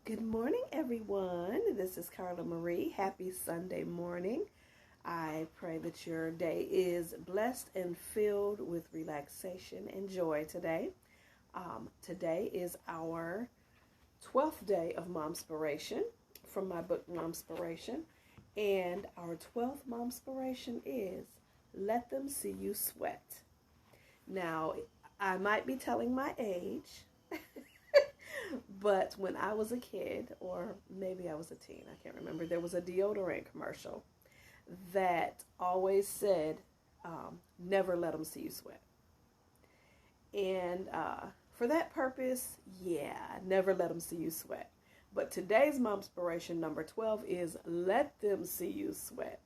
Good morning, everyone. This is Karla Marie. Happy Sunday morning. I pray that your day is blessed and filled with relaxation and joy today. Today is our 12th day of Mom Spiration from my book, Mom Spiration. And our 12th Mom Spiration is Let Them See You Sweat. Now, I might be telling my age. But when I was a kid, or maybe I was a teen, I can't remember, there was a deodorant commercial that always said, never let them see you sweat. And for that purpose, yeah, never let them see you sweat. But today's Mom Spiration number 12 is let them see you sweat.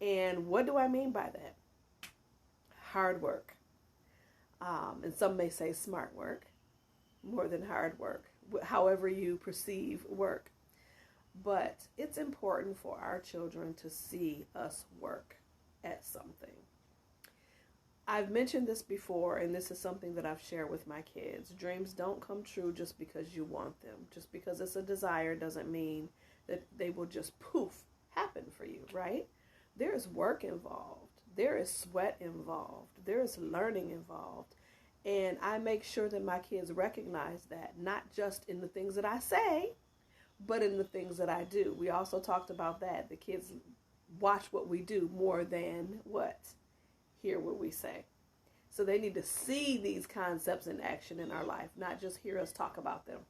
And what do I mean by that? Hard work. And some may say smart work. More than hard work, however you perceive work. But it's important for our children to see us work at something. I've mentioned this before, and this is something that I've shared with my kids. Dreams don't come true just because you want them. Just because it's a desire doesn't mean that they will just poof happen for you, right? There is work involved. There is sweat involved. There is learning involved. And I make sure that my kids recognize that, not just in the things that I say, but in the things that I do. We also talked about that. The kids watch what we do more than what? Hear what we say. So they need to see these concepts in action in our life, not just hear us talk about them.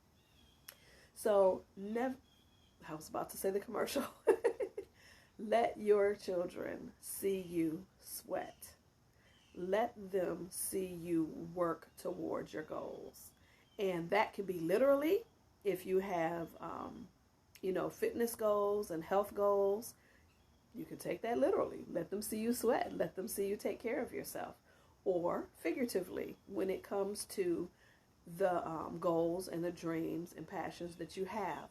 So I was about to say the commercial. Let your children see you sweat. Let them see you work towards your goals. And that could be literally if you have, fitness goals and health goals. You can take that literally. Let them see you sweat. Let them see you take care of yourself. Or figuratively, when it comes to the goals and the dreams and passions that you have,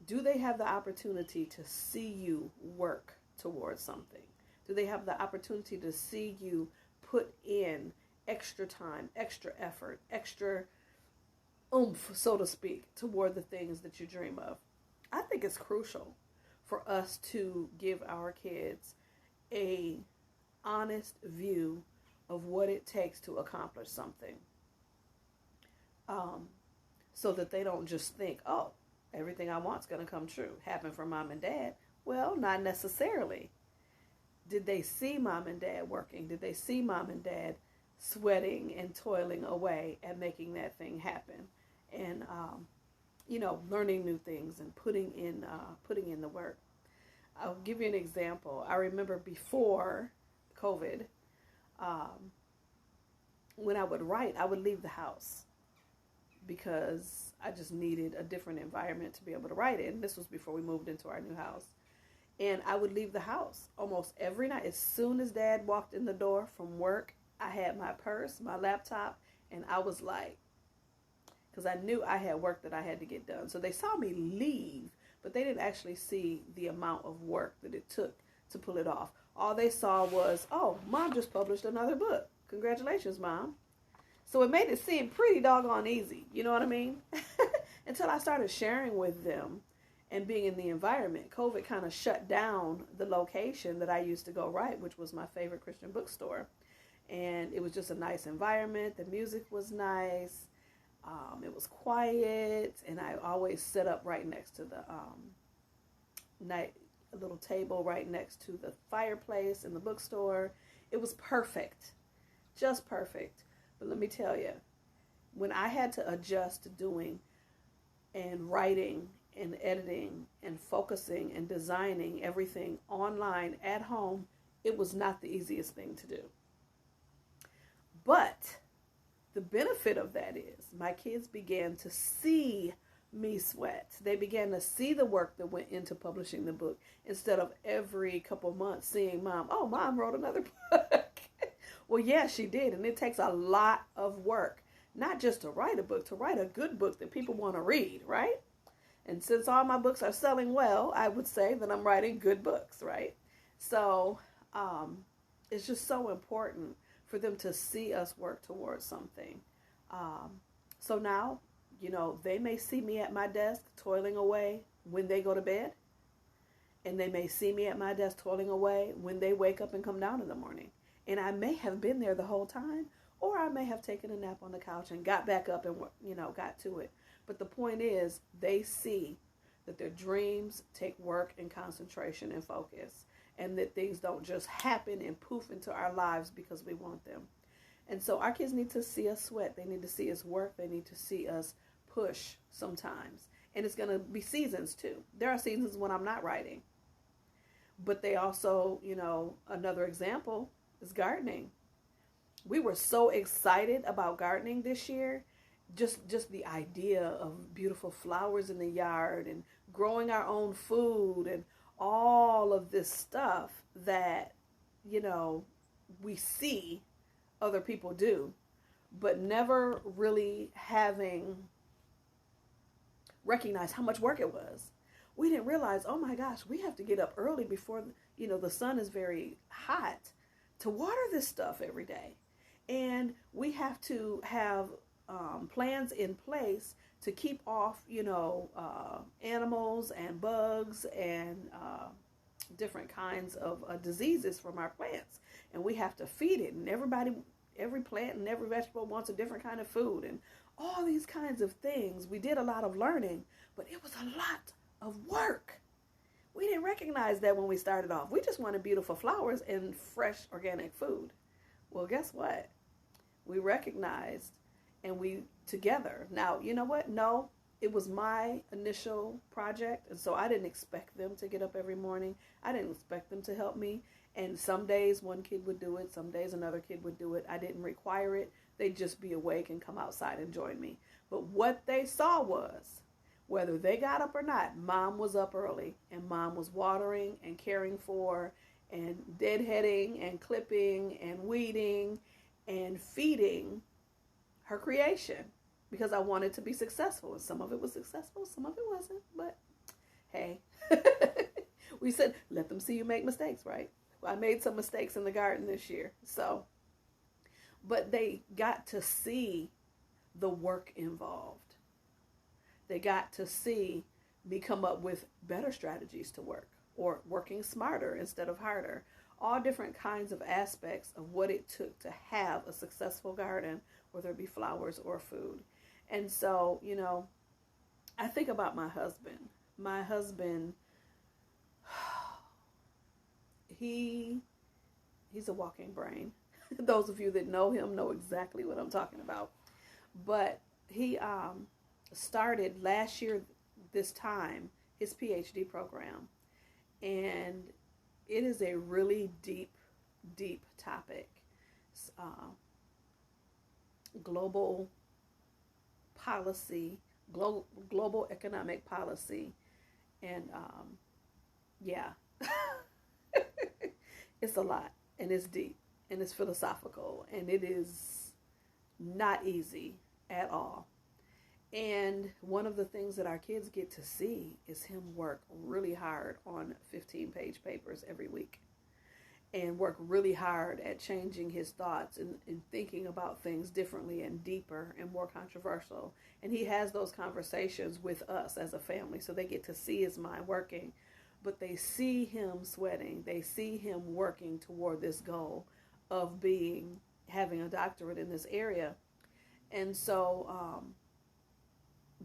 do they have the opportunity to see you work towards something? Do they have the opportunity to see you put in extra time, extra effort, extra oomph, so to speak, toward the things that you dream of? I think it's crucial for us to give our kids a honest view of what it takes to accomplish something, so that they don't just think, oh, everything I want is going to come true, happen for mom and dad. Well, not necessarily. Did they see mom and dad working? Did they see mom and dad sweating and toiling away at making that thing happen? And, learning new things and putting in the work. I'll give you an example. I remember before COVID, when I would write, I would leave the house because I just needed a different environment to be able to write in. This was before we moved into our new house. And I would leave the house almost every night. As soon as Dad walked in the door from work, I had my purse, my laptop, and I was like, because I knew I had work that I had to get done. So they saw me leave, but they didn't actually see the amount of work that it took to pull it off. All they saw was, oh, Mom just published another book. Congratulations, Mom. So it made it seem pretty doggone easy. You know what I mean? Until I started sharing with them and being in the environment. COVID kind of shut down the location that I used to go write, which was my favorite Christian bookstore. And it was just a nice environment. The music was nice. It was quiet. And I always set up right next to the a little table right next to the fireplace in the bookstore. It was perfect. Just perfect. But let me tell you, when I had to adjust to doing and writing and editing and focusing and designing everything online at home, it was not the easiest thing to do. But the benefit of that is my kids began to see me sweat. They began to see the work that went into publishing the book instead of every couple months seeing Mom, oh, Mom wrote another book. Well, yeah, she did. And it takes a lot of work, not just to write a book, to write a good book that people want to read, right? And since all my books are selling well, I would say that I'm writing good books, right? So it's just so important for them to see us work towards something. So now They may see me at my desk toiling away when they go to bed, and they may see me at my desk toiling away when they wake up and come down in the morning. And I may have been there the whole time, or I may have taken a nap on the couch and got back up and, got to it. But the point is, they see that their dreams take work and concentration and focus, and that things don't just happen and poof into our lives because we want them. And so our kids need to see us sweat. They need to see us work. They need to see us push sometimes. And it's going to be seasons too. There are seasons when I'm not writing. But they also, another example is gardening. We were so excited about gardening this year. Just the idea of beautiful flowers in the yard and growing our own food and all of this stuff that, we see other people do, but never really having recognized how much work it was. We didn't realize, oh my gosh, we have to get up early before, the sun is very hot to water this stuff every day. And we have to have plans in place to keep off, animals and bugs and different kinds of diseases from our plants. And we have to feed it. And every plant and every vegetable wants a different kind of food. And all these kinds of things. We did a lot of learning, but it was a lot of work. We didn't recognize that when we started off. We just wanted beautiful flowers and fresh organic food. Well, guess what? We recognized, and we together. Now, you know what? No, it was my initial project, and so I didn't expect them to get up every morning. I didn't expect them to help me. And some days one kid would do it. Some days another kid would do it. I didn't require it. They'd just be awake and come outside and join me. But what they saw was, whether they got up or not, Mom was up early, and Mom was watering and caring for and deadheading and clipping and weeding and feeding her creation, because I wanted to be successful. And some of it was successful, some of it wasn't. But hey, we said, let them see you make mistakes, right? Well, I made some mistakes in the garden this year. But they got to see the work involved. They got to see me come up with better strategies to work, or working smarter instead of harder. All different kinds of aspects of what it took to have a successful garden, whether it be flowers or food. And so, I think about my husband. My husband, he's a walking brain. Those of you that know him know exactly what I'm talking about. But he started last year this time his PhD program, and it is a really deep topic. Global policy, global economic policy, and it's a lot, and it's deep, and it's philosophical, and it is not easy at all. And one of the things that our kids get to see is him work really hard on 15-page papers every week, and work really hard at changing his thoughts and thinking about things differently and deeper and more controversial. And he has those conversations with us as a family, so they get to see his mind working. But they see him sweating. They see him working toward this goal of having a doctorate in this area. And so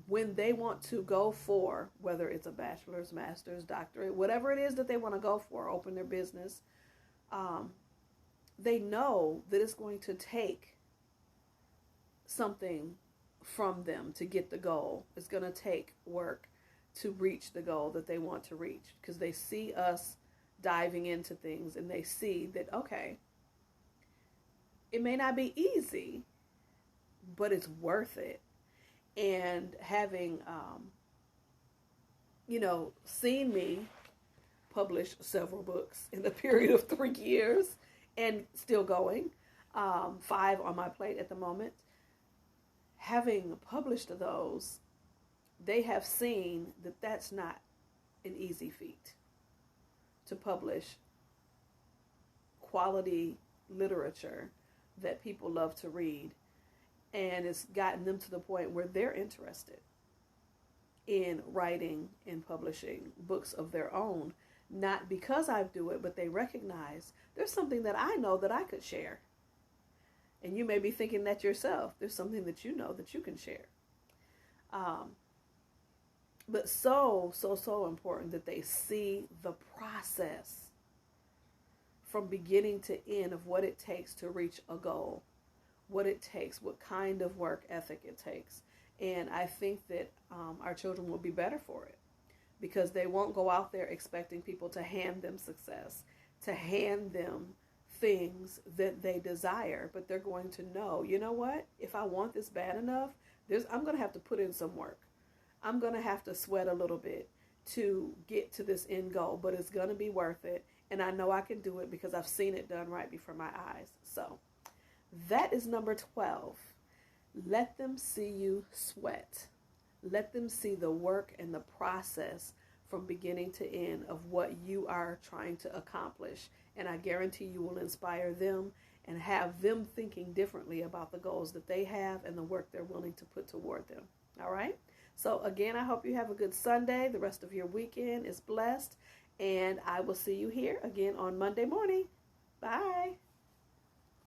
when they want to go for, whether it's a bachelor's, master's, doctorate, whatever it is that they want to go for, open their business, they know that it's going to take something from them to get the goal. It's going to take work to reach the goal that they want to reach, because they see us diving into things, and they see that, okay, it may not be easy, but it's worth it. And having, seen me publish several books in a period of 3 years and still going, 5 on my plate at the moment, having published those, they have seen that that's not an easy feat to publish quality literature that people love to read And it's gotten them to the point where they're interested in writing and publishing books of their own. Not because I do it, but they recognize there's something that I know that I could share. And you may be thinking that yourself. There's something that you know that you can share. But so important that they see the process from beginning to end of what it takes to reach a goal, what it takes, what kind of work ethic it takes. And I think that our children will be better for it, because they won't go out there expecting people to hand them success, to hand them things that they desire, but they're going to know, you know what, if I want this bad enough, I'm going to have to put in some work. I'm going to have to sweat a little bit to get to this end goal, but it's going to be worth it. And I know I can do it because I've seen it done right before my eyes. So that is number 12. Let them see you sweat. Let them see the work and the process from beginning to end of what you are trying to accomplish. And I guarantee you will inspire them and have them thinking differently about the goals that they have and the work they're willing to put toward them. All right? So again, I hope you have a good Sunday. The rest of your weekend is blessed. And I will see you here again on Monday morning. Bye.